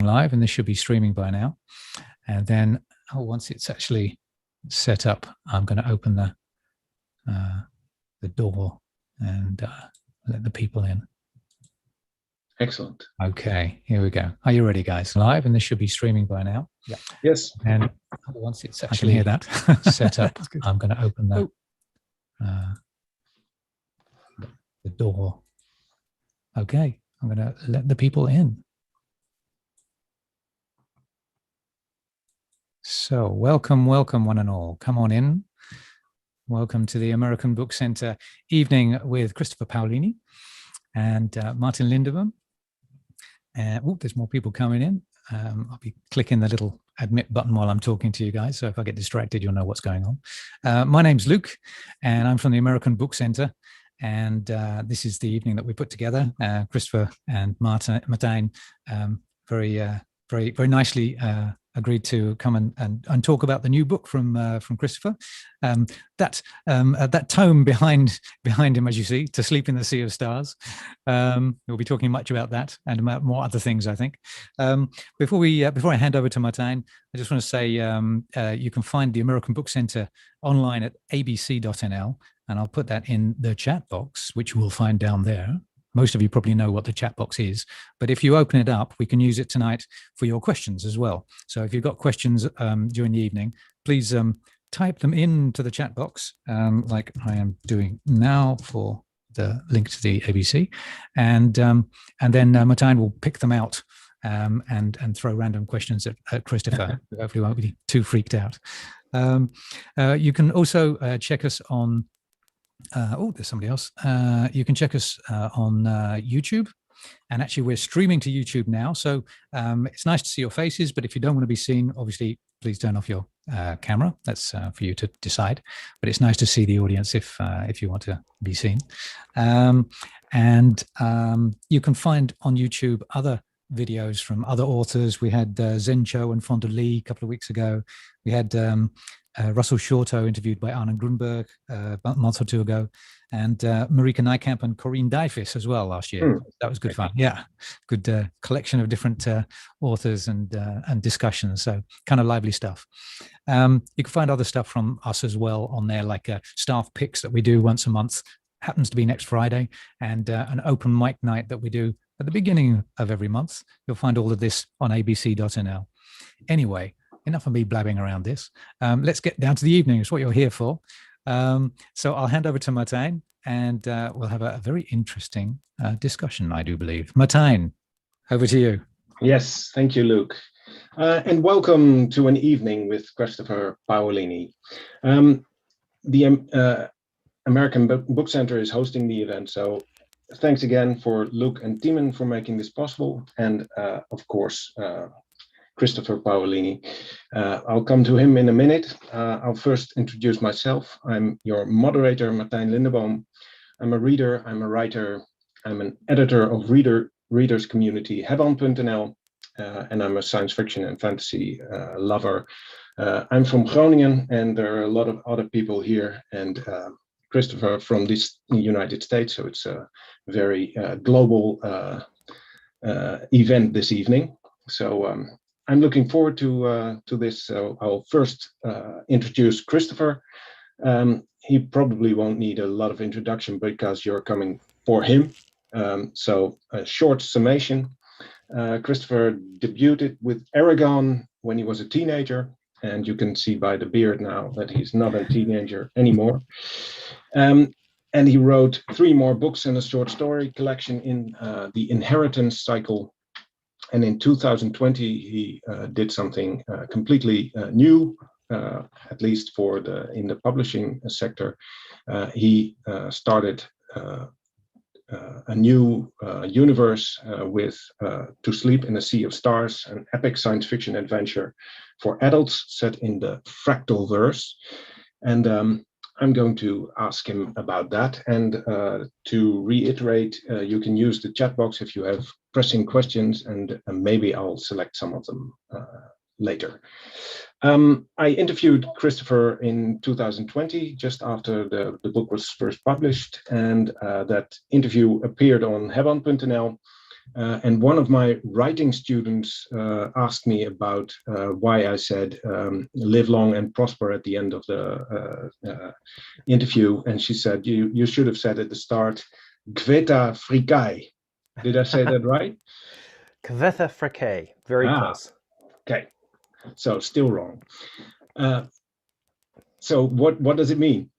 live, and this should be streaming by now. And then once it's actually set up, I'm going to open the door and let the people in. Excellent. Okay, here we go. Are you ready, guys? Live, and this should be streaming by now. Yeah. Yes. And once it's actually hear that. set up, I'm going to open the door. Okay, I'm going to let the people in. So welcome, welcome one and all. Come on in. Welcome to the American Book Center evening with Christopher Paolini and Martijn Lindeboom. There's more people coming in. I'll be clicking the little admit button while I'm talking to you guys. So if I get distracted, you'll know what's going on. My name's Luke, and I'm from the American Book Center. And this is the evening that we put together. Christopher and Martijn very nicely agreed to come and talk about the new book from Christopher. That tome behind him, as you see, To Sleep in the Sea of Stars. We'll be talking much about that and about more other things, I think. Before I hand over to Martijn, I just want to say you can find the American Book Center online at abc.nl, and I'll put that in the chat box, which you will find down there. Most of you probably know what the chat box is, but if you open it up, we can use it tonight for your questions as well. So if you've got questions during the evening, please type them into the chat box like I am doing now for the link to the ABC. And then Martijn will pick them out and throw random questions at Christopher. Hopefully won't be too freaked out. You can also check us on there's somebody else. You can check us on YouTube, and actually we're streaming to YouTube now. So it's nice to see your faces, but if you don't want to be seen, obviously, please turn off your camera. That's for you to decide. But it's nice to see the audience if you want to be seen. And you can find on YouTube other videos from other authors. We had Zen Cho and Fonda Lee a couple of weeks ago. We had Russell Shorto interviewed by Arnon Grunberg a month or two ago, and Marika Nijkamp and Corine Dijvis as well last year. That was good fun. Yeah, good collection of different authors and discussions. So kind of lively stuff. You can find other stuff from us as well on there, like staff picks that we do once a month. Happens to be next Friday, and an open mic night that we do at the beginning of every month. You'll find all of this on abc.nl. Anyway, enough of me blabbing around this. Let's get down to the evening. It's what you're here for. So I'll hand over to Martijn, and we'll have a very interesting discussion, I do believe. Martijn, over to you. Yes, thank you, Luke. And welcome to an evening with Christopher Paolini. The American Book Center is hosting the event, so thanks again for Luke and Timon for making this possible, and of course, Christopher Paolini. I'll come to him in a minute. I'll first introduce myself. I'm your moderator, Martijn Lindeboom. I'm a reader, I'm a writer, I'm an editor of readers community Hebban.nl, and I'm a science fiction and fantasy lover. I'm from Groningen, and there are a lot of other people here, and Christopher from the United States, so it's a very global event this evening. So I'm looking forward to this. So I'll first introduce Christopher. He probably won't need a lot of introduction because you're coming for him. So a short summation. Christopher debuted with Aragon when he was a teenager, and you can see by the beard now that he's not a teenager anymore. And he wrote 3 more books and a short story collection in the Inheritance cycle. And in 2020, he did something completely new, at least in the publishing sector. He started a new universe with To Sleep in a Sea of Stars, an epic science fiction adventure for adults set in the fractal verse. And I'm going to ask him about that. And to reiterate, you can use the chat box if you have pressing questions, and maybe I'll select some of them later. I interviewed Christopher in 2020, just after the book was first published, and that interview appeared on Hebban.nl. And one of my writing students asked me about why I said live long and prosper at the end of the interview. And she said, you should have said at the start, Gweta frikai. Did I say that right? Kvetha frikai, very close. Okay, so still wrong. So what does it mean?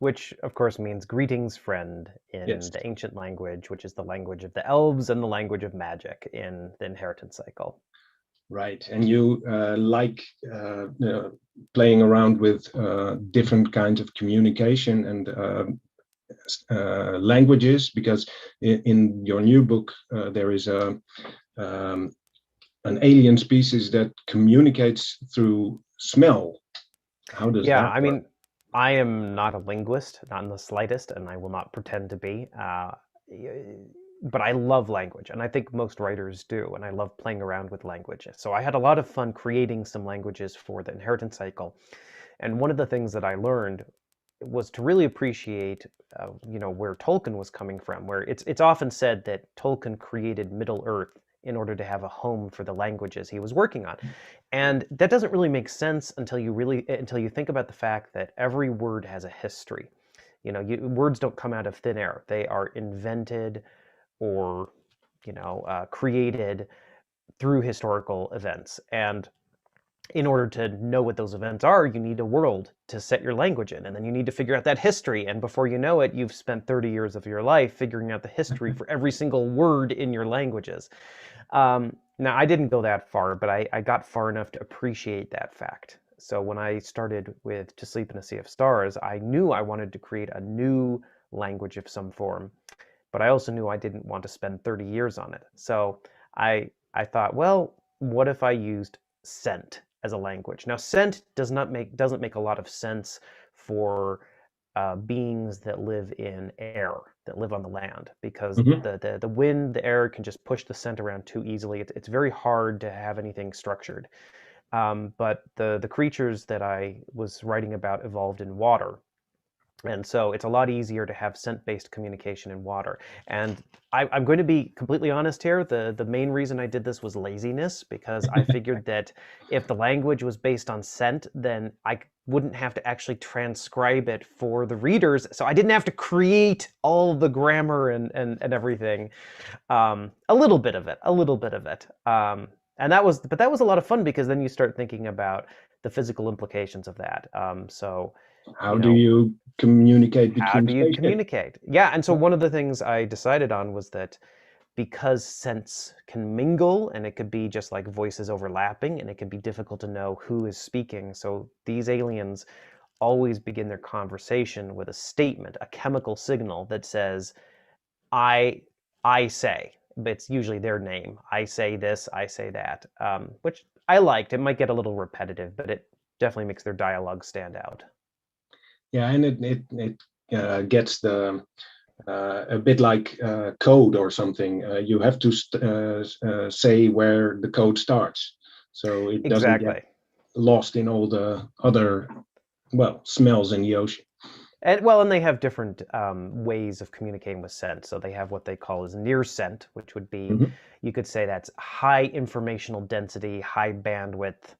Which, of course, means greetings, friend, in Yes. the ancient language, which is the language of the elves and the language of magic in the inheritance cycle. Right, and you like playing around with different kinds of communication and languages, because in your new book there is an alien species that communicates through smell. How does that work? I mean, I am not a linguist, not in the slightest, and I will not pretend to be. But I love language, and I think most writers do, and I love playing around with languages. So I had a lot of fun creating some languages for the inheritance cycle. And one of the things that I learned was to really appreciate, where Tolkien was coming from, where it's often said that Tolkien created Middle Earth in order to have a home for the languages he was working on. And that doesn't really make sense until you think about the fact that every word has a history. Words don't come out of thin air. They are invented or, created through historical events. And in order to know what those events are, you need a world to set your language in, and then you need to figure out that history. And before you know it, you've spent 30 years of your life figuring out the history for every single word in your languages. Now, I didn't go that far, but I got far enough to appreciate that fact. So when I started with To Sleep in a Sea of Stars, I knew I wanted to create a new language of some form, but I also knew I didn't want to spend 30 years on it. So I thought, well, what if I used scent as a language? Now, scent doesn't make a lot of sense for beings that live in air, that live on the land, because the wind, the air can just push the scent around too easily. It's very hard to have anything structured. But the creatures that I was writing about evolved in water. And so it's a lot easier to have scent-based communication in water. And I'm going to be completely honest here. The main reason I did this was laziness, because I figured that if the language was based on scent, then I wouldn't have to actually transcribe it for the readers. So I didn't have to create all the grammar and everything. A little bit of it. And that was a lot of fun, because then you start thinking about the physical implications of that. How do you communicate between How do you spaceships? communicate? Yeah, and so one of the things I decided on was that because scents can mingle, and it could be just like voices overlapping, and it can be difficult to know who is speaking. So these aliens always begin their conversation with a statement, a chemical signal that says, I say. But it's usually their name. I say this, I say that, which I liked. It might get a little repetitive, but it definitely makes their dialogue stand out. Yeah, and it gets a bit like code or something. You have to say where the code starts, so it doesn't get lost in all the other smells in the ocean. And they have different ways of communicating with scent. So they have what they call as near scent, which would be, you could say that's high informational density, high bandwidth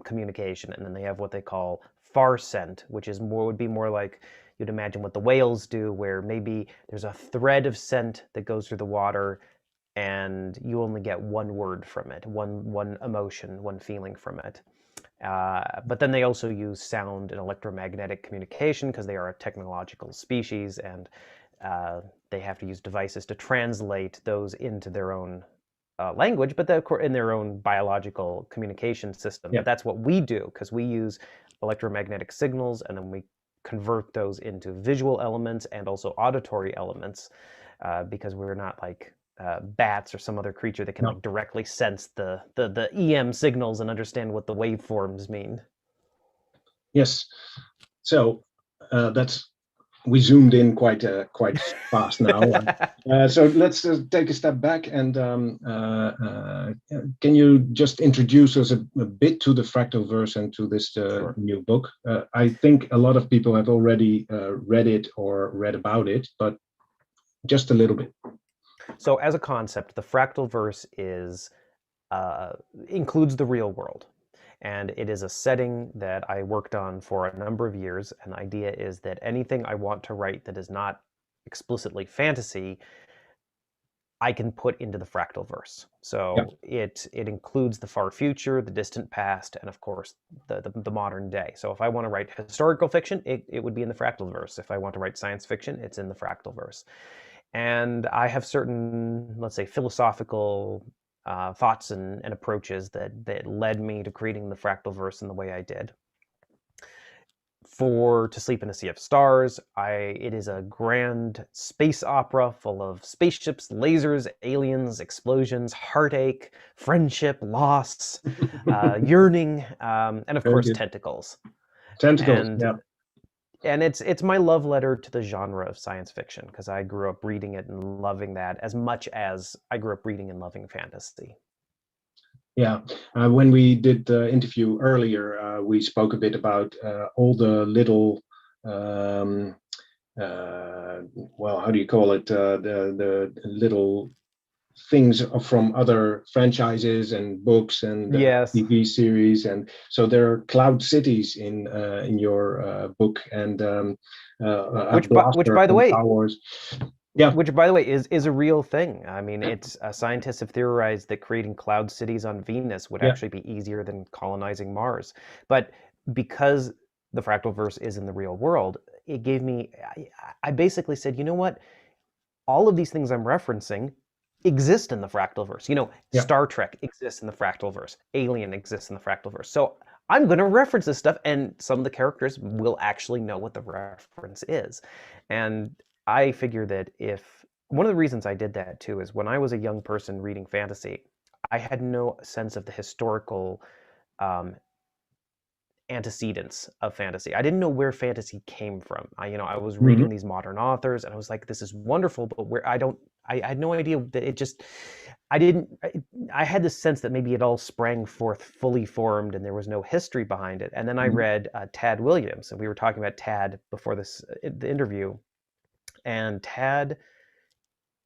communication. And then they have what they call far scent, which would be more like you'd imagine what the whales do, where maybe there's a thread of scent that goes through the water, and you only get one word from it, one emotion, one feeling from it. But then they also use sound and electromagnetic communication, because they are a technological species, and they have to use devices to translate those into their own language, but in their own biological communication system. But that's what we do, because we use electromagnetic signals, and then we convert those into visual elements and also auditory elements, because we're not like bats or some other creature that can like directly sense the EM signals and understand what the waveforms mean. Yes, so we zoomed in quite fast now. So let's take a step back, and can you just introduce us a bit to the Fractalverse and to this new book? I think a lot of people have already read it or read about it, but just a little bit. So as a concept, the fractal verse includes the real world. And it is a setting that I worked on for a number of years. And the idea is that anything I want to write that is not explicitly fantasy, I can put into the fractal verse. So it includes the far future, the distant past, and of course the modern day. So if I want to write historical fiction, it would be in the fractal verse. If I want to write science fiction, it's in the fractal verse. And I have certain, let's say, philosophical thoughts and approaches that led me to creating the fractal verse in the way I did. For To Sleep in a Sea of Stars, it is a grand space opera full of spaceships, lasers, aliens, explosions, heartache, friendship, loss, yearning, and of course tentacles. Tentacles, And it's my love letter to the genre of science fiction, because I grew up reading it and loving that as much as I grew up reading and loving fantasy. Yeah, when we did the interview earlier, we spoke a bit about all the little, well, how do you call it? The little things from other franchises and books and TV series, and so there are cloud cities in your book, and which by the way, towers. Which, by the way, is a real thing. I mean, it's scientists have theorized that creating cloud cities on Venus would actually be easier than colonizing Mars. But because the fractal verse is in the real world, it gave me, I basically said, you know what? All of these things I'm referencing exist in the fractal verse. You know, Star Trek exists in the fractal verse. Alien exists in the fractal verse. So I'm going to reference this stuff, and some of the characters will actually know what the reference is. And I figure that one of the reasons I did that too is when I was a young person reading fantasy, I had no sense of the historical antecedents of fantasy. I didn't know where fantasy came from. I was reading these modern authors, and I was like, this is wonderful, but I had no idea that I had this sense that maybe it all sprang forth fully formed and there was no history behind it. And then I read Tad Williams, and we were talking about Tad before the interview. And Tad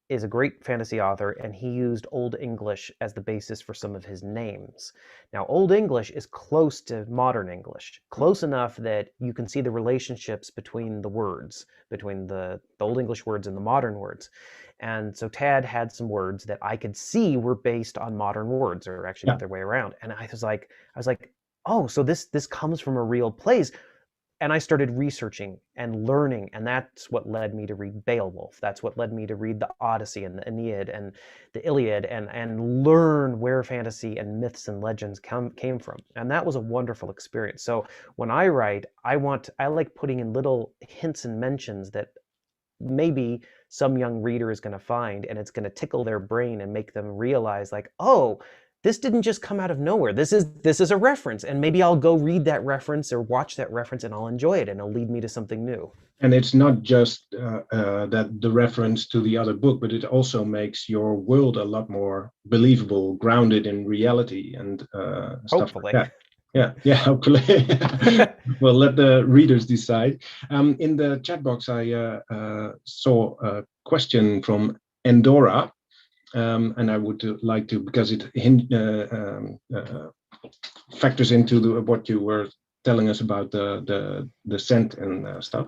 is a great fantasy author, and he used Old English as the basis for some of his names. Now, Old English is close to modern English, close enough that you can see the relationships between the words, between the Old English words and the modern words. And so Tad had some words that I could see were based on modern words, or actually the other way around. And I was like, oh, so this comes from a real place. And I started researching and learning, and that's what led me to read Beowulf. That's what led me to read the Odyssey and the Aeneid and the Iliad, and learn where fantasy and myths and legends came from. And that was a wonderful experience. So when I write, I like putting in little hints and mentions that maybe some young reader is going to find, and it's going to tickle their brain and make them realize, like, oh, this didn't just come out of nowhere. This is a reference, and maybe I'll go read that reference or watch that reference, and I'll enjoy it, and it'll lead me to something new. And it's not just that the reference to the other book, but it also makes your world a lot more believable, grounded in reality, and stuff like that. Yeah, hopefully. We'll let the readers decide. In the chat box, I saw a question from Endora. And I would like to, because it factors into what you were telling us about the scent and stuff.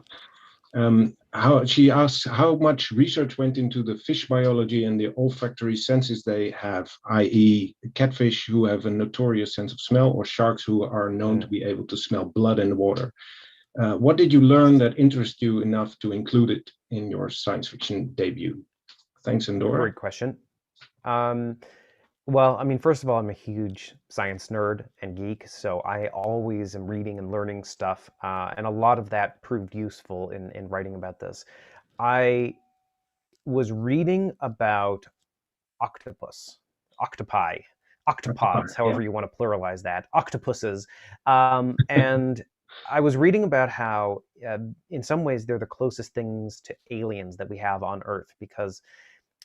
How she asks how much research went into the fish biology and the olfactory senses they have, i.e. catfish who have a notorious sense of smell, or sharks who are known to be able to smell blood in the water. What did you learn that interests you enough to include it in your science fiction debut? Thanks, Endora. Great question. Well, I mean, first of all, I'm a huge science nerd and geek, so I always am reading and learning stuff, and a lot of that proved useful in writing about this. I was reading about octopods, however you want to pluralize that, octopuses, and I was reading about how, in some ways, they're the closest things to aliens that we have on Earth, because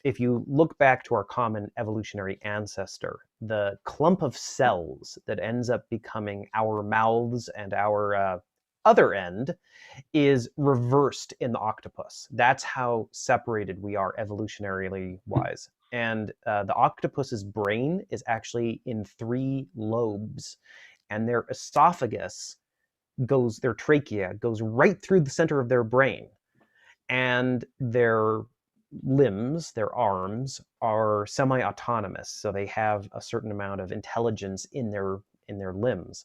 if you look back to our common evolutionary ancestor, the clump of cells that ends up becoming our mouths and our other end is reversed in the octopus. That's how separated we are evolutionarily wise. And the octopus's brain is actually in 3 lobes, and their esophagus goes, their trachea goes right through the center of their brain, and their limbs, their arms, are semi-autonomous, so they have a certain amount of intelligence in their limbs.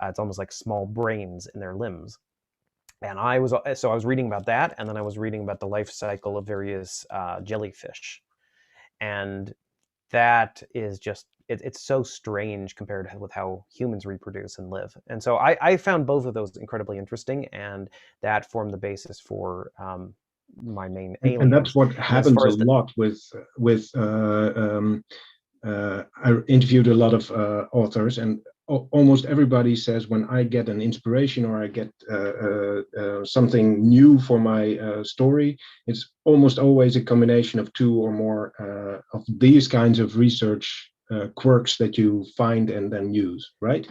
It's almost like small brains in their limbs. And I was reading about that, and then I was reading about the life cycle of various jellyfish, and that is just it's so strange compared with how humans reproduce and live. And so I found both of those incredibly interesting, and that formed the basis for my main Aliens. And that's what happens a lot with I interviewed a lot of authors, and almost everybody says, when I get an inspiration or I get something new for my story, it's almost always a combination of 2 or more of these kinds of research quirks that you find and then use, right?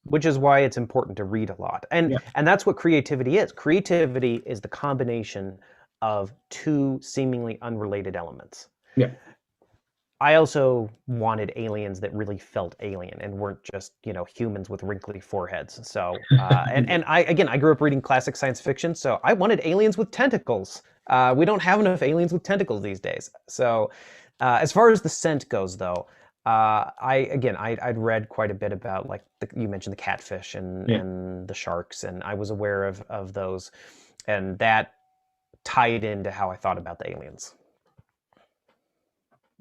Which is why it's important to read a lot. And that's what creativity is. Creativity is the combination of 2 seemingly unrelated elements. Yeah. I also wanted aliens that really felt alien and weren't just, humans with wrinkly foreheads. So, and I grew up reading classic science fiction, so I wanted aliens with tentacles. We don't have enough aliens with tentacles these days. So, as far as the scent goes, though, I'd read quite a bit about, like, you mentioned the catfish and the sharks, and I was aware of those, and that tied into how I thought about the aliens.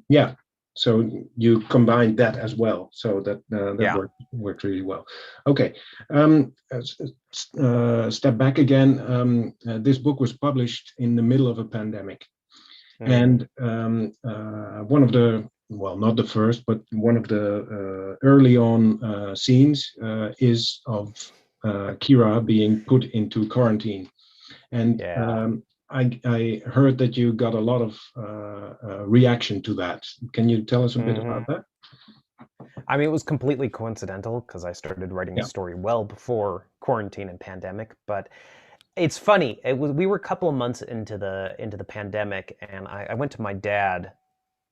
Yeah. So you combined that as well, so that worked really well. Okay, step back again. This book was published in the middle of a pandemic, and one of the, well, not the first, but one of the early on scenes is of Kira being put into quarantine, and I heard that you got a lot of reaction to that. Can you tell us a bit about that? I mean, it was completely coincidental because I started writing the story well before quarantine and pandemic. But it's funny. We were a couple of months into the pandemic, and I went to my dad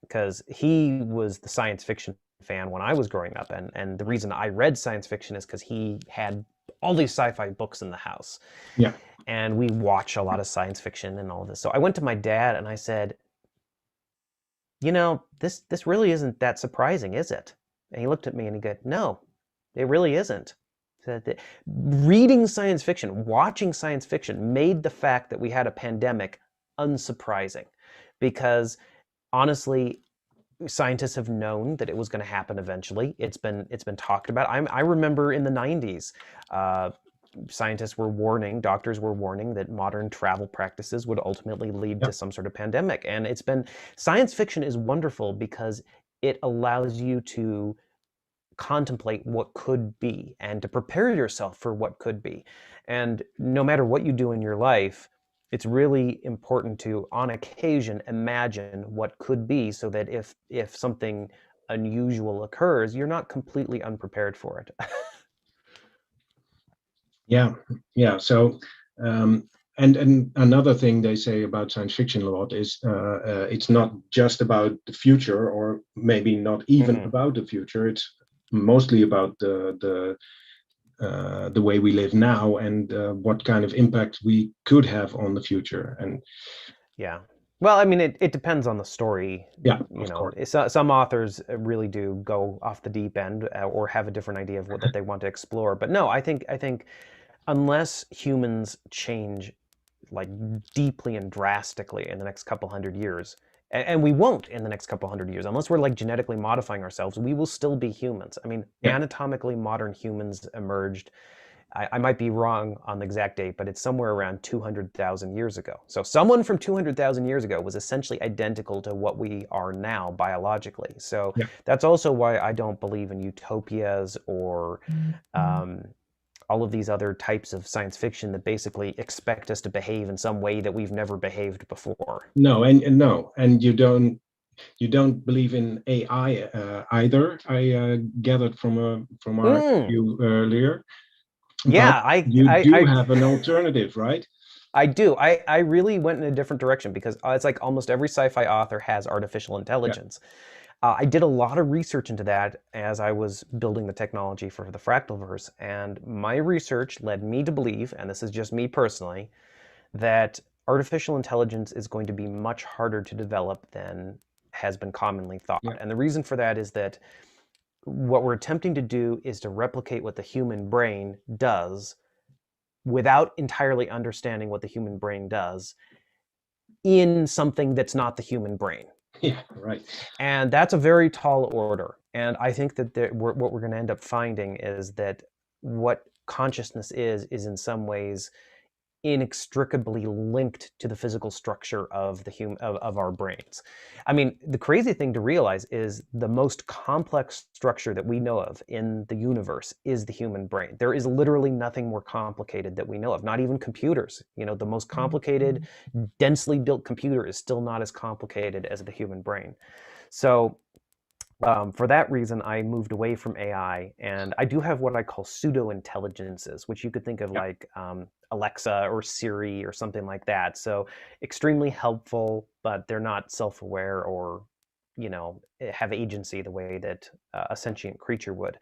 because he was the science fiction fan when I was growing up, and the reason I read science fiction is because he had all these sci-fi books in the house. Yeah. And we watch a lot of science fiction and all this. So I went to my dad and I said, this really isn't that surprising, is it? And he looked at me and he goes, no, it really isn't. That reading science fiction, watching science fiction made the fact that we had a pandemic unsurprising, because honestly, scientists have known that it was going to happen eventually. It's been talked about. I remember in the 90s, scientists were warning, doctors were warning that modern travel practices would ultimately lead to some sort of pandemic. And science fiction is wonderful because it allows you to contemplate what could be and to prepare yourself for what could be. And no matter what you do in your life, it's really important to, on occasion, imagine what could be, so that if something unusual occurs, you're not completely unprepared for it. Yeah. So, and another thing they say about science fiction a lot is it's not just about the future, or maybe not even about the future. It's mostly about the way we live now, and what kind of impact we could have on the future. And well, I mean, it depends on the story. Of course. Some authors really do go off the deep end, or have a different idea of what that they want to explore. But no, I think unless humans change, like, deeply and drastically in the next couple hundred years, and we won't in the next couple hundred years, unless we're, like, genetically modifying ourselves, we will still be humans. I mean, anatomically modern humans emerged, I might be wrong on the exact date, but it's somewhere around 200,000 years ago. So someone from 200,000 years ago was essentially identical to what we are now biologically. So that's also why I don't believe in utopias or all of these other types of science fiction that basically expect us to behave in some way that we've never behaved before. No, and you don't believe in AI either. I gathered from our interview earlier. Yeah, you do have an alternative, right? I do. I really went in a different direction because it's like almost every sci-fi author has artificial intelligence. I did a lot of research into that as I was building the technology for the Fractalverse, and my research led me to believe, and this is just me personally, that artificial intelligence is going to be much harder to develop than has been commonly thought. Yeah. And the reason for that is that what we're attempting to do is to replicate what the human brain does without entirely understanding what the human brain does in something that's not the human brain. Yeah, right. And that's a very tall order. And I think that what we're going to end up finding is that what consciousness is in some ways inextricably linked to the physical structure of of our brains. I mean, the crazy thing to realize is the most complex structure that we know of in the universe is the human brain. There is literally nothing more complicated that we know of, not even computers. You know, the most complicated, densely built computer is still not as complicated as the human brain. So for that reason, I moved away from AI, and I do have what I call pseudo-intelligences, which you could think of like Alexa or Siri or something like that. So extremely helpful, but they're not self-aware or, you know, have agency the way that a sentient creature would.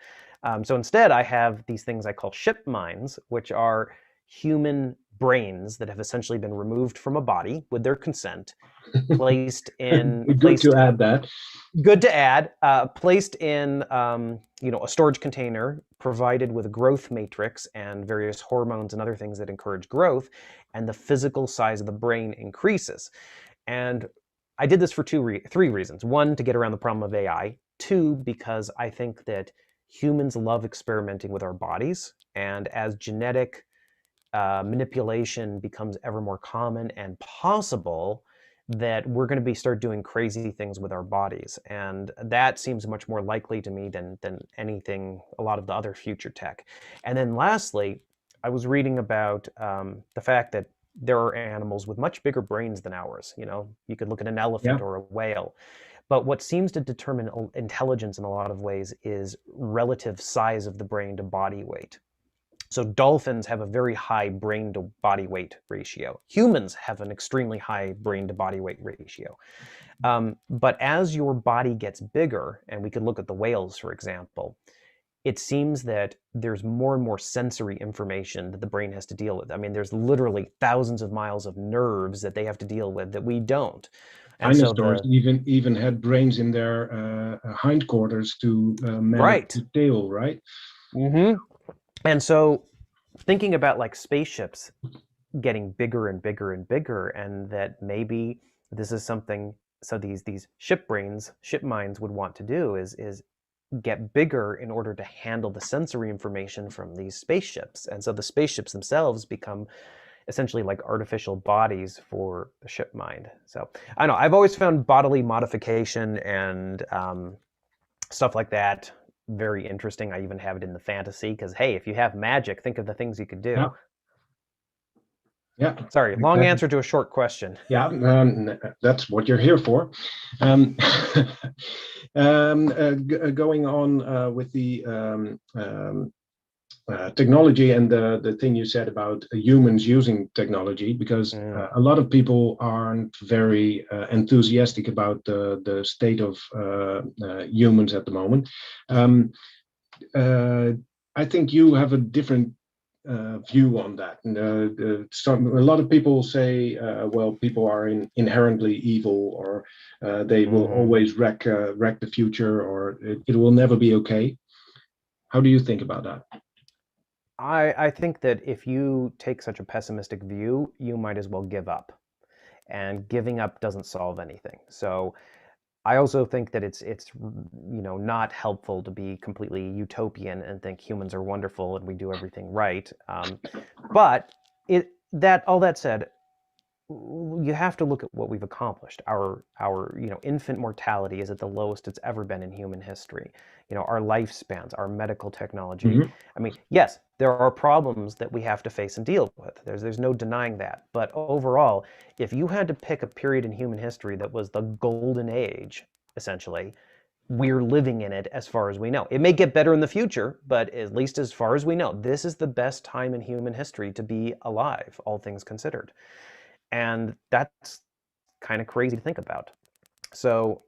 So instead, I have these things I call ship minds, which are human brains that have essentially been removed from a body with their consent, placed in... Good to add that. Good to add. Placed in you know, a storage container provided with a growth matrix and various hormones and other things that encourage growth, and the physical size of the brain increases. And I did this for three reasons. One, to get around the problem of AI. Two, because I think that humans love experimenting with our bodies, and as genetic manipulation becomes ever more common and possible, that we're going to start doing crazy things with our bodies. And that seems much more likely to me than anything, a lot of the other future tech. And then lastly, I was reading about the fact that there are animals with much bigger brains than ours. You know, you could look at an elephant or a whale. But what seems to determine intelligence in a lot of ways is relative size of the brain to body weight. So dolphins have a very high brain to body weight ratio. Humans have an extremely high brain to body weight ratio. But as your body gets bigger, and we could look at the whales, for example, it seems that there's more and more sensory information that the brain has to deal with. I mean, there's literally thousands of miles of nerves that they have to deal with that we don't. And dinosaurs even had brains in their hindquarters to manage the tail, right? Mm-hmm. And so thinking about like spaceships getting bigger and bigger and bigger, and that maybe this is something, so these ship minds would want to do is get bigger in order to handle the sensory information from these spaceships. And so the spaceships themselves become essentially like artificial bodies for the ship mind. So I don't know, I've always found bodily modification and stuff like that very interesting. I even have it in the fantasy because, hey, if you have magic, think of the things you could do. Yeah. Sorry, long answer to a short question. Yeah, that's what you're here for. Going on with the technology and the thing you said about humans using technology, because a lot of people aren't very enthusiastic about the state of humans at the moment. I think you have a different view on that. And, a lot of people say, well, people are inherently evil, or they will always wreck the future, or it will never be okay. How do you think about that? I think that if you take such a pessimistic view, you might as well give up. And giving up doesn't solve anything. So I also think that it's you know, not helpful to be completely utopian and think humans are wonderful and we do everything right. But all that said, you have to look at what we've accomplished. Our you know, infant mortality is at the lowest it's ever been in human history. You know, our lifespans, our medical technology. I mean, yes, there are problems that we have to face and deal with. There's no denying that. But overall, if you had to pick a period in human history that was the golden age, essentially, we're living in it as far as we know. It may get better in the future, but at least as far as we know, this is the best time in human history to be alive, all things considered. And that's kind of crazy to think about. So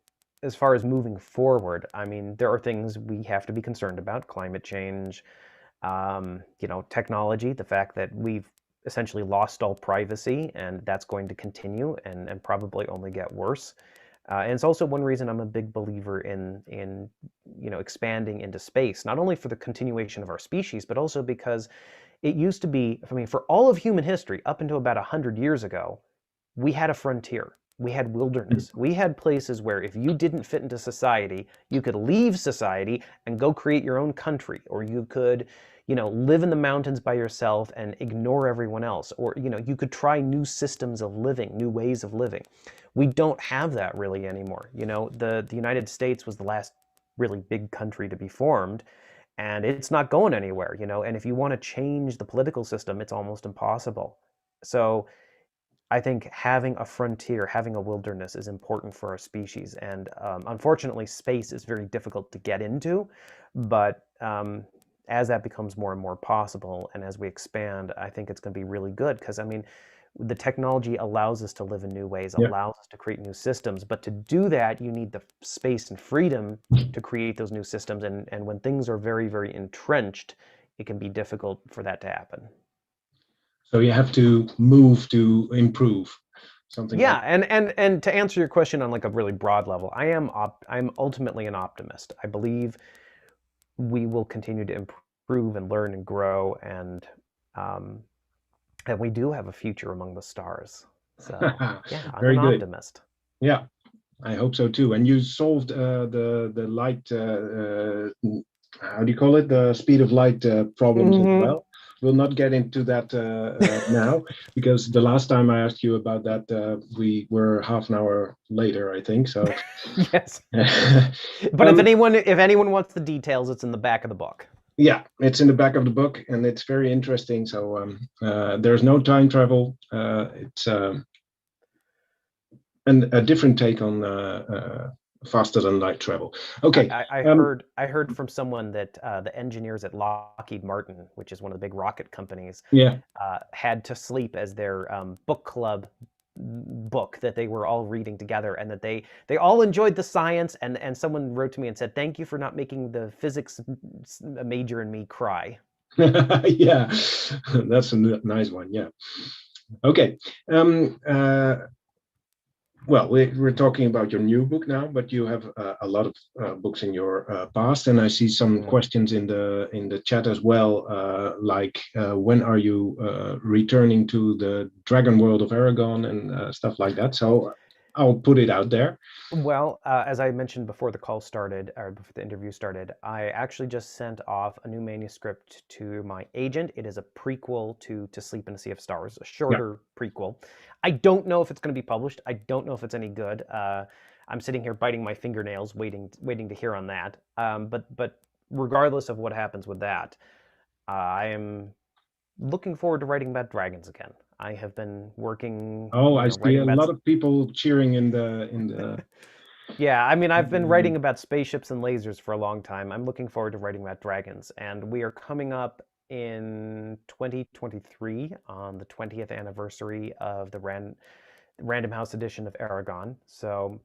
as far as moving forward, I mean, there are things we have to be concerned about: climate change, technology, the fact that we've essentially lost all privacy, and that's going to continue and probably only get worse. And it's also one reason I'm a big believer in expanding into space, not only for the continuation of our species, but also because it used to be, I mean, for all of human history, up until about 100 years ago, we had a frontier. We had wilderness. We had places where if you didn't fit into society, you could leave society and go create your own country, or you could, live in the mountains by yourself and ignore everyone else, or, you could try new systems of living, new ways of living. We don't have that really anymore. The United States was the last really big country to be formed, and it's not going anywhere, and if you want to change the political system, it's almost impossible. So I think having a frontier, having a wilderness is important for our species. And unfortunately, space is very difficult to get into. But as that becomes more and more possible, and as we expand, I think it's going to be really good. Because, I mean, the technology allows us to live in new ways, allows us to create new systems. But to do that, you need the space and freedom to create those new systems. And when things are very, very entrenched, it can be difficult for that to happen. So you have to move to improve something. Yeah, and to answer your question on like a really broad level, I'm ultimately an optimist. I believe we will continue to improve and learn and grow, and we do have a future among the stars. So yeah, I'm an optimist. Yeah, I hope so too. And you solved the light, how do you call it? The speed of light problems as well. We'll not get into that now, because the last time I asked you about that, we were half an hour later, I think. So yes. But if anyone wants the details, it's in the back of the book. Yeah, it's in the back of the book, and it's very interesting. So there's no time travel. It's and a different take on faster than light travel. Okay. I heard from someone that the engineers at Lockheed Martin, which is one of the big rocket companies, had to sleep as their book club book that they were all reading together, and that they all enjoyed the science, and someone wrote to me and said, thank you for not making the physics major in me cry. Yeah, that's a nice one. Yeah. Okay. Well, we're talking about your new book now, but you have a lot of books in your past, and I see some questions in the chat as well, like when are you returning to the Dragon World of Aragon and stuff like that. So I'll put it out there. Well, as I mentioned before the call started, or before the interview started, I actually just sent off a new manuscript to my agent. It is a prequel to Sleep in a Sea of Stars, a shorter prequel. I don't know if it's going to be published. I don't know if it's any good. I'm sitting here biting my fingernails, waiting to hear on that. But regardless of what happens with that, I am looking forward to writing about dragons again. I have been working. I see a lot of people cheering in the. Yeah, I mean, I've been writing about spaceships and lasers for a long time. I'm looking forward to writing about dragons, and we are coming up in 2023 on the 20th anniversary of the Random House edition of Aragon. So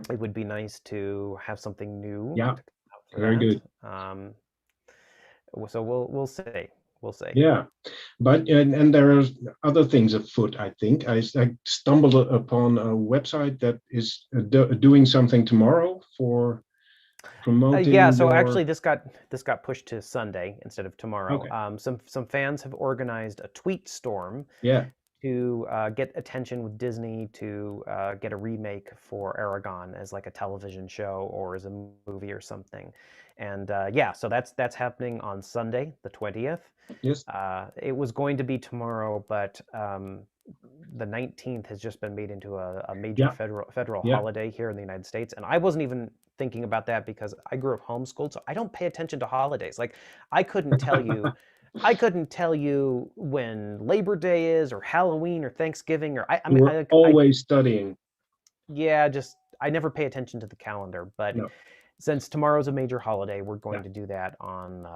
it would be nice to have something new. Yeah, very good. So we'll see. We'll see. Yeah, but and there are other things afoot. I think I stumbled upon a website that is doing something tomorrow for promoting. Yeah, so actually this got pushed to Sunday instead of tomorrow. Okay. Some fans have organized a tweet storm. Yeah. To get attention with Disney to get a remake for Aragon as like a television show or as a movie or something. And so that's happening on Sunday, the 20th. Yes. It was going to be tomorrow, but the 19th has just been made into a major federal holiday here in the United States. And I wasn't even thinking about that because I grew up homeschooled, so I don't pay attention to holidays. Like I couldn't tell you. I couldn't tell you when Labor Day is, or Halloween, or Thanksgiving, or I mean, we're always studying. Yeah, just I never pay attention to the calendar, but Since tomorrow's a major holiday, we're going to do that on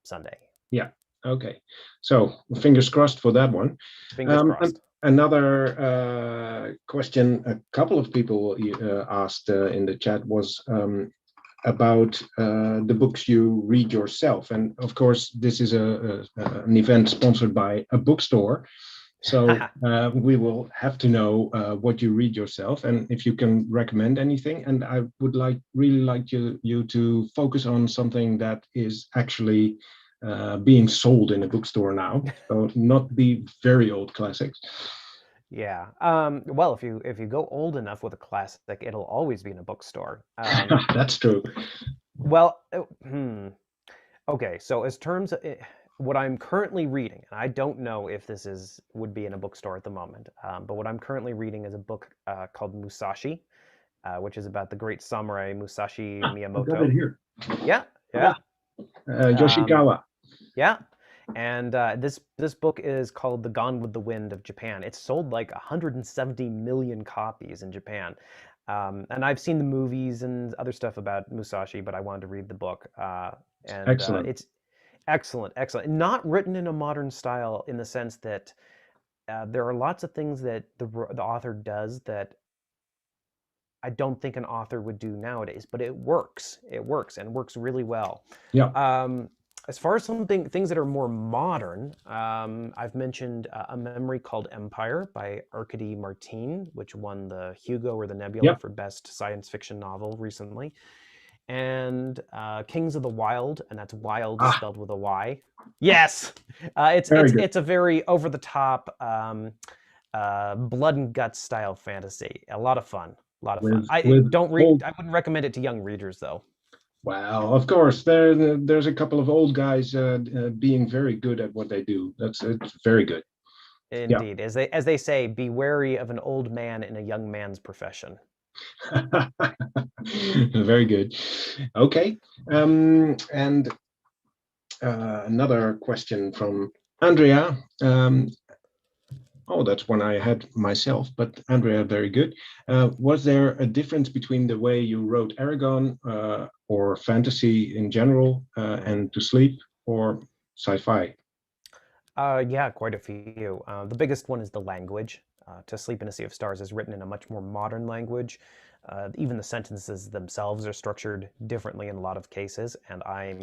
Sunday. Yeah. Okay. So fingers crossed for that one. Fingers crossed. Another question a couple of people asked in the chat was about the books you read yourself. And of course, this is an event sponsored by a bookstore. So we will have to know what you read yourself and if you can recommend anything. And I would really like you to focus on something that is actually being sold in a bookstore now. So not the very old classics. Yeah. Well, if you go old enough with a classic, it'll always be in a bookstore. That's true. Well, okay. So as terms of what I'm currently reading, and I don't know if this would be in a bookstore at the moment, but what I'm currently reading is a book called Musashi, which is about the great samurai Musashi Miyamoto. I got it here. Yeah. Yoshikawa. Yeah. And this book is called The Gone with the Wind of Japan. It's sold like 170 million copies in Japan. And I've seen the movies and other stuff about Musashi, but I wanted to read the book. Excellent. It's excellent. Not written in a modern style in the sense that there are lots of things that the author does that I don't think an author would do nowadays, but it works. It works and works really well. Yeah. As far as things that are more modern, I've mentioned A Memory Called Empire by Arkady Martine, which won the Hugo or the Nebula for Best Science Fiction Novel recently. And Kings of the Wild, and that's wild spelled with a Y. Yes! It's a very over-the-top blood and guts style fantasy. A lot of fun. I wouldn't recommend it to young readers, though. Well, of course, there's a couple of old guys being very good at what they do. It's very good. Indeed, as they say, be wary of an old man in a young man's profession. Very good. Okay, and another question from Andrea. Oh, that's one I had myself, but Andrea, very good. Was there a difference between the way you wrote Aragon or fantasy in general and To Sleep or sci-fi? Yeah, quite a few. The biggest one is the language. To Sleep in a Sea of Stars is written in a much more modern language. Even the sentences themselves are structured differently in a lot of cases, and I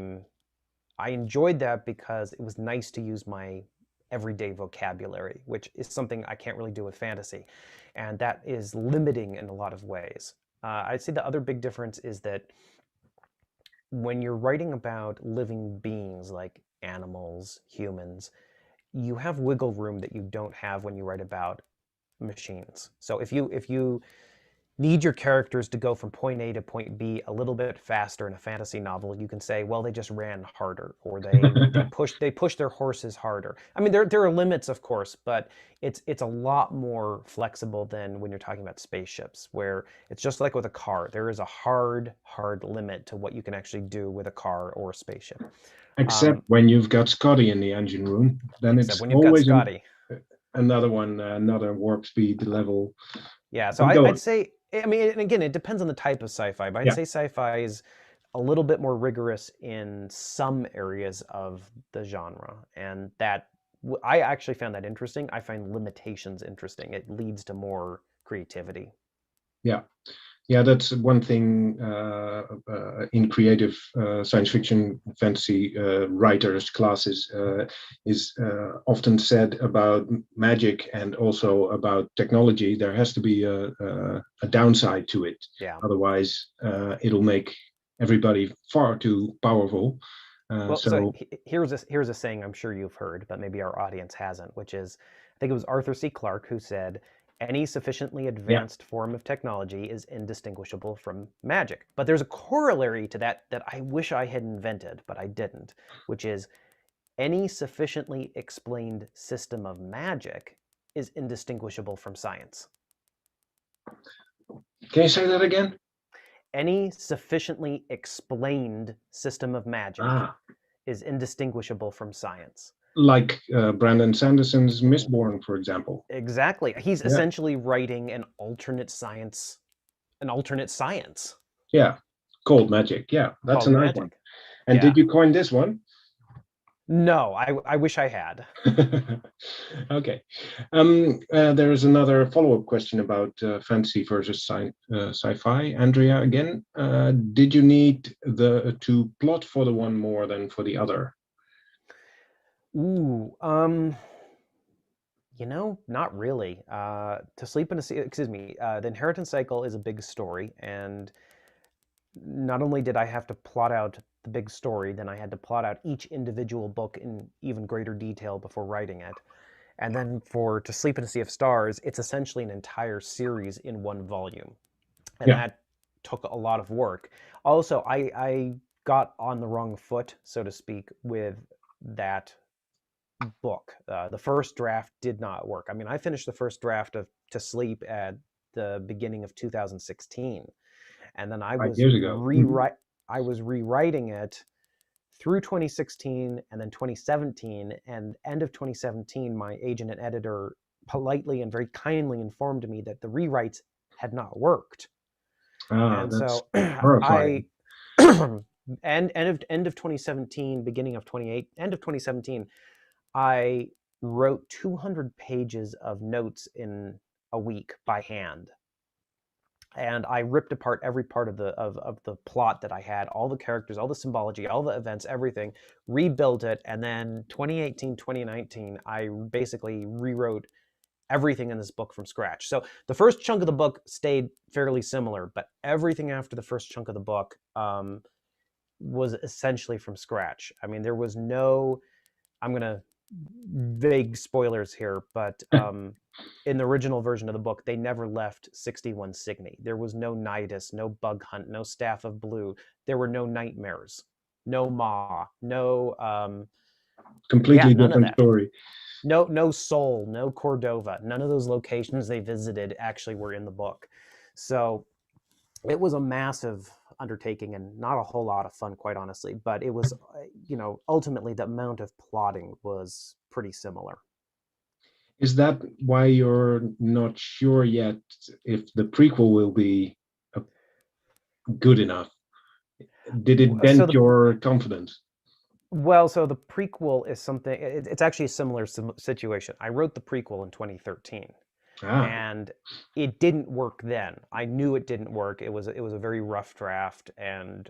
enjoyed that because it was nice to use my everyday vocabulary, which is something I can't really do with fantasy, and that is limiting in a lot of ways. I'd say the other big difference is that when you're writing about living beings like animals, humans, you have wiggle room that you don't have when you write about machines. So if you need your characters to go from point A to point B a little bit faster in a fantasy novel, you can say, well, they just ran harder, or they pushed their horses harder. I mean, there are limits, of course, but it's a lot more flexible than when you're talking about spaceships, where it's just like with a car. There is a hard limit to what you can actually do with a car or a spaceship. Except when you've got Scotty in the engine room, then it's always another warp speed level. Yeah, so I'd say, I mean, and again, it depends on the type of sci-fi, but I'd say sci-fi is a little bit more rigorous in some areas of the genre, and that I actually found that interesting. I find limitations interesting. It leads to more creativity. Yeah, that's one thing in creative science fiction fantasy writers classes is often said about magic and also about technology. There has to be a downside to it. Yeah. Otherwise, it'll make everybody far too powerful. So here's a saying I'm sure you've heard, but maybe our audience hasn't, which is, I think it was Arthur C. Clarke who said, any sufficiently advanced form of technology is indistinguishable from magic. But there's a corollary to that I wish I had invented, but I didn't, which is any sufficiently explained system of magic is indistinguishable from science. Can you say that again? Any sufficiently explained system of magic is indistinguishable from science. Like Brandon Sanderson's Mistborn, for example. Exactly. He's essentially writing an alternate science. Yeah. Cold Magic. Yeah, that's Cold a nice Magic. one. And Yeah. did you coin this one? No, I wish I had. Okay. There is another follow-up question about fantasy versus sci-fi. Andrea, again, did you need to plot for the one more than for the other? Ooh, you know, not really. To Sleep in a Sea, excuse me, the Inheritance Cycle is a big story, and not only did I have to plot out the big story, then I had to plot out each individual book in even greater detail before writing it. And then for To Sleep in a Sea of Stars, it's essentially an entire series in one volume. And Yeah. that took a lot of work. Also, I got on the wrong foot, so to speak, with that book. The first draft did not work. I mean, I finished the first draft of To Sleep at the beginning of 2016. And then I 5 was years ago. I was rewriting it through 2016 and then 2017, and end of 2017 my agent and editor politely and very kindly informed me that the rewrites had not worked. And that's so horrifying. end of 2017, beginning of end of 2017, I wrote 200 pages of notes in a week by hand. And I ripped apart every part of the plot that I had, all the characters, all the symbology, all the events, everything, rebuilt it. And then 2018, 2019, I basically rewrote everything in this book from scratch. So the first chunk of the book stayed fairly similar, but everything after the first chunk of the book was essentially from scratch. I mean, there was no, I'm going to vague spoilers here, but in the original version of the book, they never left 61 Cygni. There was no Nidus, no Bug Hunt, no Staff of Blue. There were no nightmares, no Maw, no completely different story. No Soul, no Cordova. None of those locations they visited actually were in the book. So it was a massive undertaking and not a whole lot of fun, quite honestly. But it was, you know, ultimately the amount of plotting was pretty similar. Is that why you're not sure yet if the prequel will be good enough? Did it dent your confidence? Well, so the prequel is something, it's actually a similar situation. I wrote the prequel in 2013. And it didn't work then. I knew it didn't work. It was a very rough draft, and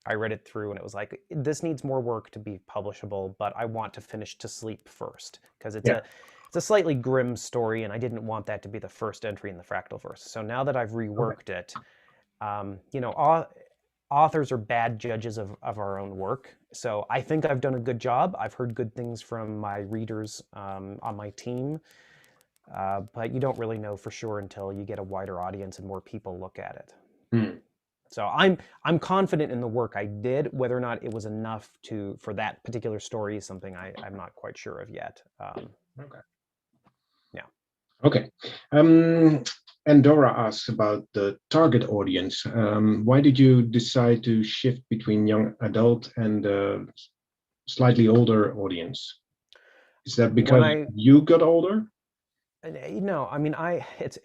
I read it through and it was like, this needs more work to be publishable, but I want to finish To Sleep first, because it's a slightly grim story, and I didn't want that to be the first entry in the Fractalverse. So now that I've reworked it, you know, authors are bad judges of our own work. So I think I've done a good job. I've heard good things from my readers on my team. But you don't really know for sure until you get a wider audience and more people look at it. So I'm confident in the work I did. Whether or not it was enough for that particular story is something I'm not quite sure of yet. Okay. Yeah. Okay. Andorra asks about the target audience. Why did you decide to shift between young adult and slightly older audience? Is that because you got older? No, I mean, it's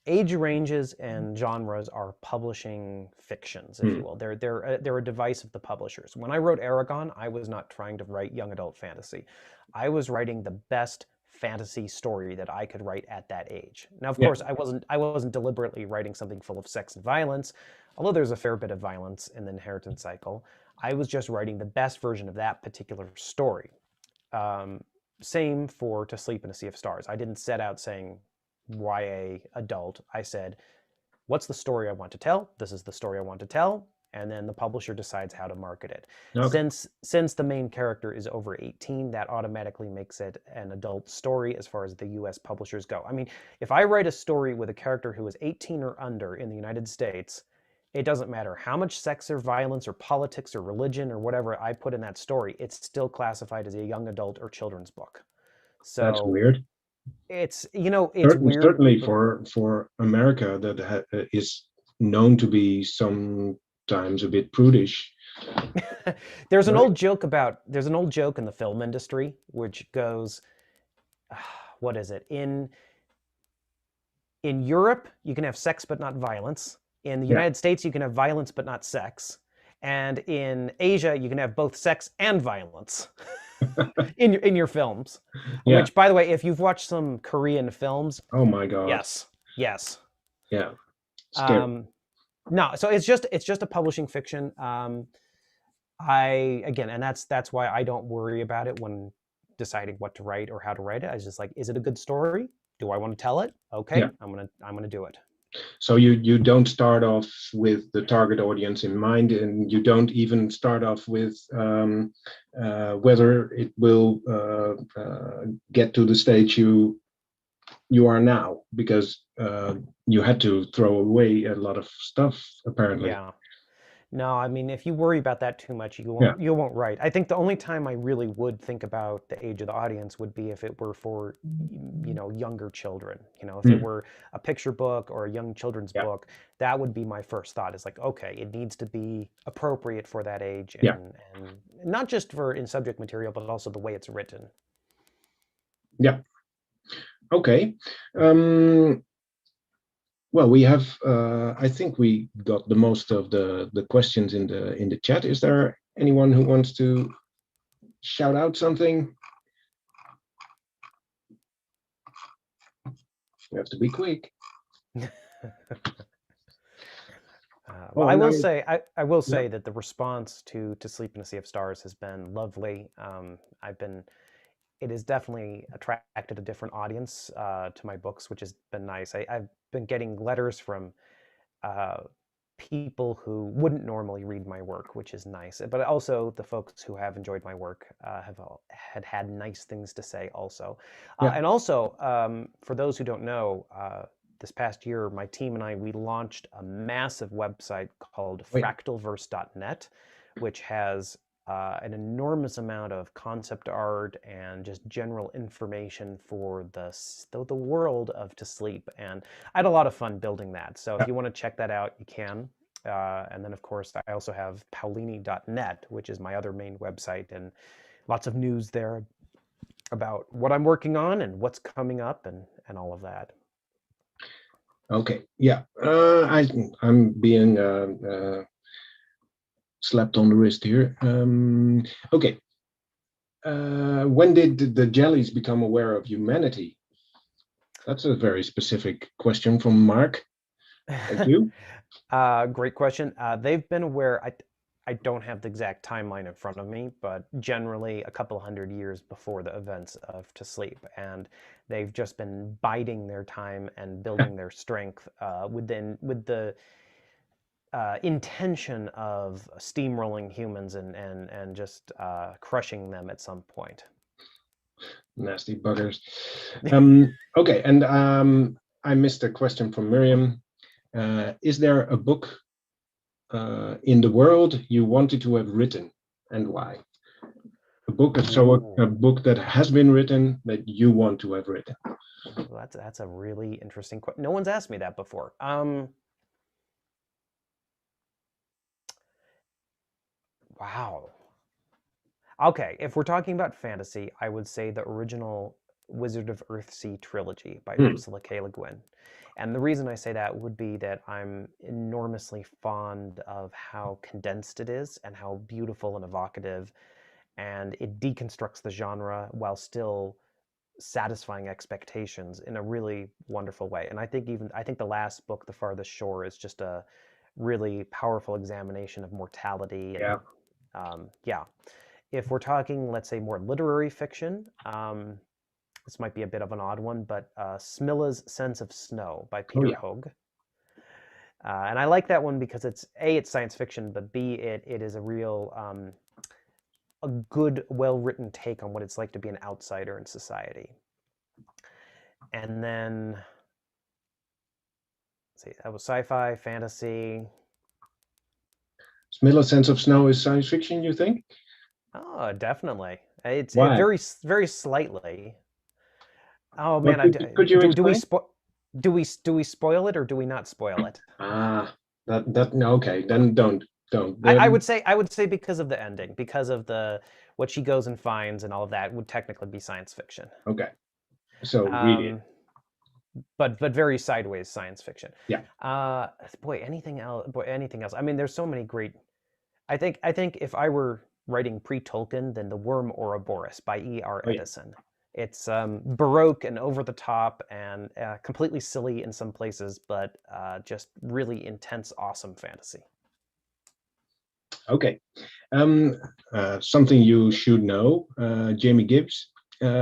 age ranges and genres are publishing fictions, if you will. They're a device of the publishers. When I wrote Aragon, I was not trying to write young adult fantasy. I was writing the best fantasy story that I could write at that age. Now, of course, I wasn't deliberately writing something full of sex and violence, although there's a fair bit of violence in the Inheritance Cycle. I was just writing the best version of that particular story. Same for To Sleep in a Sea of Stars. I didn't set out saying YA adult. I said, what's the story I want to tell? This is the story I want to tell. And then the publisher decides how to market it. Okay. Since the main character is over 18, that automatically makes it an adult story as far as the US publishers go. I mean, if I write a story with a character who is 18 or under in the United States, it doesn't matter how much sex or violence or politics or religion or whatever I put in that story, it's still classified as a young adult or children's book. So that's weird. It's, you know, it's weird. Certainly for America, that is known to be sometimes a bit prudish. There's an old joke in the film industry which goes, what is it? In Europe, you can have sex but not violence. In the Yeah. United States, you can have violence but not sex. And in Asia, you can have both sex and violence in your films. Yeah. Which, by the way, if you've watched some Korean films, Oh my God. yes. Yeah. Scary. No, so it's just a publishing fiction. And that's why I don't worry about it when deciding what to write or how to write it. I was just like, is it a good story? Do I want to tell it? Okay, Yeah. I'm gonna do it. So you don't start off with the target audience in mind, and you don't even start off with whether it will get to the stage you are now, because you had to throw away a lot of stuff apparently. Yeah. No, I mean, if you worry about that too much, you Yeah. won't write. I think the only time I really would think about the age of the audience would be if it were for, younger children. If it were a picture book or a young children's Yeah. book, that would be my first thought. Is like, okay, it needs to be appropriate for that age, Yeah. and not just in subject material, but also the way it's written. Yeah. Okay. Well, we have. I think we got the most of the questions in the chat. Is there anyone who wants to shout out something? You have to be quick. Well, I will say that the response to Sleep in a Sea of Stars has been lovely. It has definitely attracted a different audience to my books, which has been nice. I've been getting letters from people who wouldn't normally read my work, which is nice. But also the folks who have enjoyed my work had nice things to say also. Yeah. And also, for those who don't know, this past year, my team and we launched a massive website called fractalverse.net, which has an enormous amount of concept art and just general information for the world of To Sleep. And I had a lot of fun building that. So if you want to check that out, you can. And then, of course, I also have paolini.net, which is my other main website, and lots of news there about what I'm working on and what's coming up and all of that. Okay. Yeah. I'm being slapped on the wrist here. Okay. When did the jellies become aware of humanity? That's a very specific question from Mark. Thank you. Great question. They've been aware. I don't have the exact timeline in front of me, but generally a couple hundred years before the events of To Sleep, and they've just been biding their time and building their strength with the intention of steamrolling humans and just crushing them at some point. Nasty buggers. Okay, and I missed a question from Miriam. Is there a book in the world you wanted to have written, and why? A book that has been written that you want to have written. Well, that's a really interesting question. No one's asked me that before. Wow. Okay, if we're talking about fantasy, I would say the original Wizard of Earthsea trilogy by Ursula K. Le Guin. And the reason I say that would be that I'm enormously fond of how condensed it is and how beautiful and evocative, and it deconstructs the genre while still satisfying expectations in a really wonderful way. And I think the last book, The Farthest Shore, is just a really powerful examination of mortality. And, Yeah. If we're talking, let's say, more literary fiction, this might be a bit of an odd one, but Smilla's Sense of Snow by Peter Hoag. And I like that one because it's science fiction, but B, it is a real, a good, well-written take on what it's like to be an outsider in society. And then, let's see, that was sci-fi, fantasy. Smilla's Sense of Snow is science fiction, you think? Oh, definitely. It's Why? very, very slightly. Oh man, could you do we spoil it or do we not spoil it? Okay, then don't. I would say because of the ending, because of what she goes and finds and all of that would technically be science fiction. Okay, so read it. but very sideways science fiction. Yeah. Boy, anything else? I mean, there's so many great. I think if I were writing pre-Tolkien, then The Worm Ouroboros by E.R. Oh, yeah. Edison. It's Baroque and over the top and completely silly in some places, but just really intense, awesome fantasy. Okay. Something you should know. Jamie Gibbs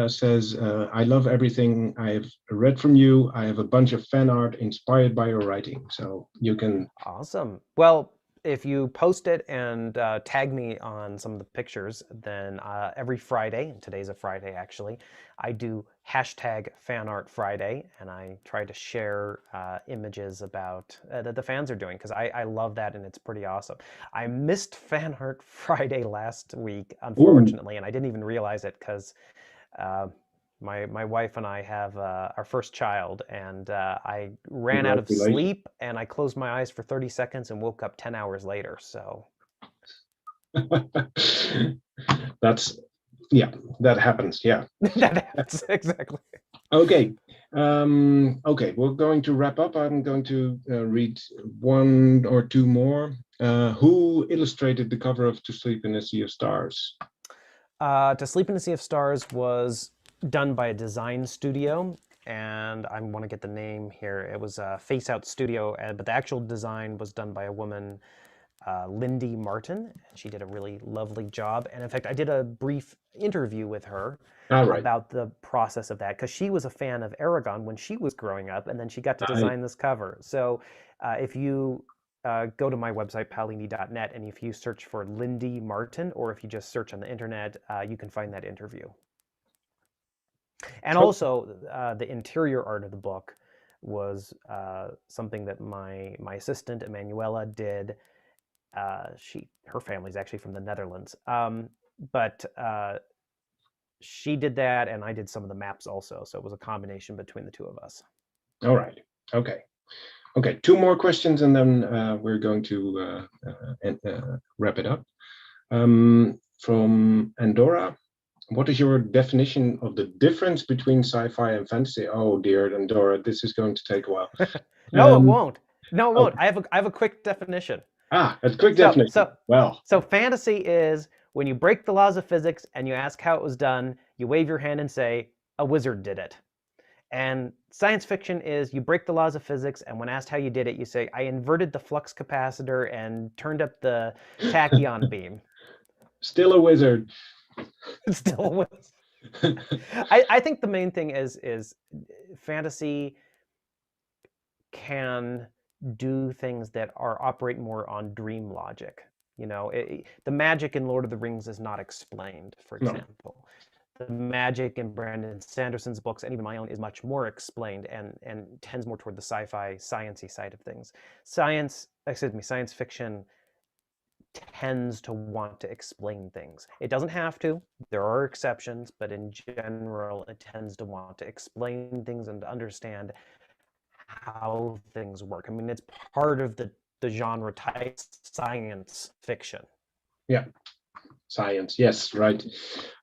says, I love everything I've read from you. I have a bunch of fan art inspired by your writing. So you can... Awesome. Well, if you post it and tag me on some of the pictures, then every Friday, and today's a Friday actually, I do #FanArtFriday, and I try to share images about that the fans are doing, because I love that and it's pretty awesome. I missed Fan Art Friday last week, unfortunately, and I didn't even realize it because my wife and I have our first child, and I ran out of sleep, and I closed my eyes for 30 seconds and woke up 10 hours later. So that's, yeah, that happens. Yeah. that happens, exactly. Okay. Okay, we're going to wrap up. I'm going to read one or two more. Who illustrated the cover of To Sleep in a Sea of Stars? To Sleep in a Sea of Stars was done by a design studio, and I want to get the name here. It was Face Out Studio, but the actual design was done by a woman, Lindy Martin. She did a really lovely job, and in fact, I did a brief interview with her about the process of that, because she was a fan of Aragon when she was growing up, and then she got to design this cover. So if you go to my website, paolini.net, and if you search for Lindy Martin, or if you just search on the internet, you can find that interview. And also, the interior art of the book was something that my assistant, Emanuela, did. Her family's actually from the Netherlands. But she did that, and I did some of the maps also. So it was a combination between the two of us. All right. Okay. Okay, two more questions, and then we're going to wrap it up. From Andorra, what is your definition of the difference between sci-fi and fantasy? Oh dear, Andorra, this is going to take a while. No, it won't. No, it won't. I have a quick definition. A quick definition. So fantasy is when you break the laws of physics and you ask how it was done, you wave your hand and say, a wizard did it. And science fiction is you break the laws of physics, and when asked how you did it, you say, I inverted the flux capacitor and turned up the tachyon beam. Still a wizard. Still a wizard. I think the main thing is fantasy can do things that operate more on dream logic. You know, the magic in Lord of the Rings is not explained, for example. The magic in Brandon Sanderson's books, and even my own, is much more explained and tends more toward the sci-fi, sciencey side of things. Science fiction tends to want to explain things. It doesn't have to. There are exceptions, but in general, it tends to want to explain things and to understand how things work. I mean, it's part of the genre type, science fiction. Yeah. Science, yes, right.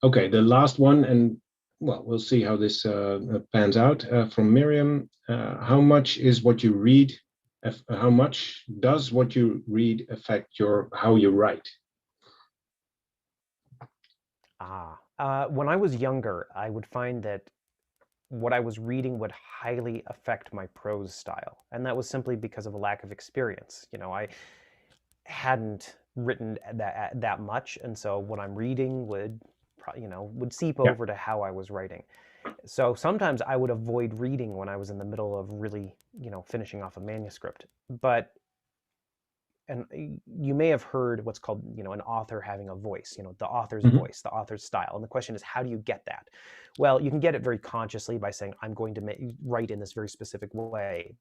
Okay, the last one, and well, we'll see how this pans out. From Miriam, how much is what you read? How much does what you read affect how you write? When I was younger, I would find that what I was reading would highly affect my prose style, and that was simply because of a lack of experience. You know, I hadn't written that much, and so what I'm reading would seep over to how I was writing. So sometimes I would avoid reading when I was in the middle of really, finishing off a manuscript. And you may have heard what's called, an author having a voice, the author's voice, the author's style. And the question is, how do you get that? Well, you can get it very consciously by saying, I'm going to write in this very specific way.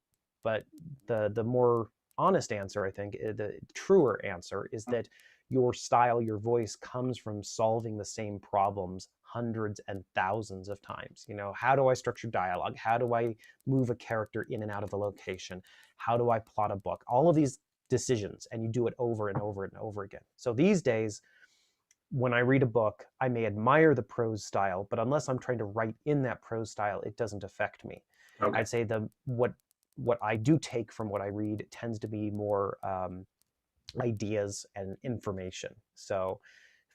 But the more honest answer, I think, the truer answer is that your style, your voice comes from solving the same problems hundreds and thousands of times. How do I structure dialogue? How do I move a character in and out of a location? How do I plot a book? All of these decisions, and you do it over and over and over again. So these days, when I read a book, I may admire the prose style, but unless I'm trying to write in that prose style, it doesn't affect me. Okay. I'd say what I do take from what I read tends to be more ideas and information. So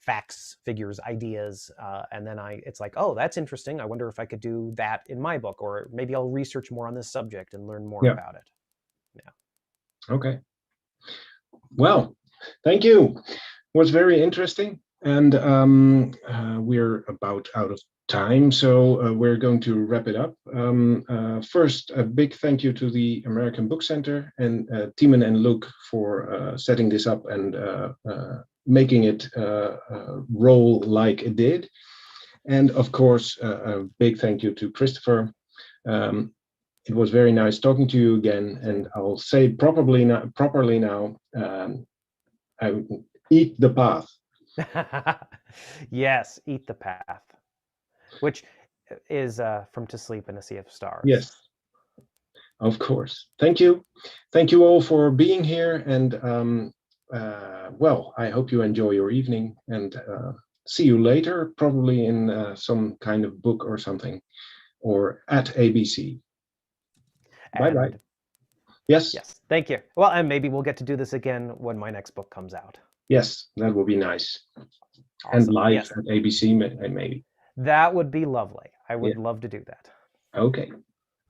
facts, figures, ideas, and then it's like, oh, that's interesting. I wonder if I could do that in my book, or maybe I'll research more on this subject and learn more about it. Yeah. Okay. Well, thank you. It was very interesting, and we're about out of time, so we're going to wrap it up. First, a big thank you to the American Book Center and Timon and Luke for setting this up and making it roll like it did. And of course, a big thank you to Christopher. It was very nice talking to you again, and I'll say properly now, I eat the path. Yes, eat the path, which is from To Sleep in a Sea of Stars. Yes, of course. Thank you all for being here, and well, I hope you enjoy your evening, and see you later, probably in some kind of book or something, or at ABC. Bye-bye. Yes. Yes, thank you. Well, and maybe we'll get to do this again when my next book comes out. Yes, that will be nice. Awesome. And live at ABC, maybe. That would be lovely. I would love to do that. Okay.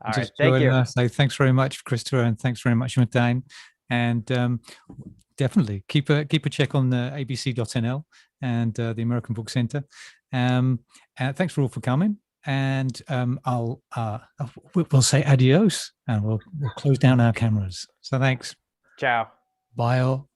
All right, thank you. So thanks very much, Christopher, and thanks very much, Martijn. And definitely keep a check on the abc.nl and the American Book Center. And thanks for all for coming. And we'll say adios, and we'll close down our cameras. So thanks. Ciao. Bye all.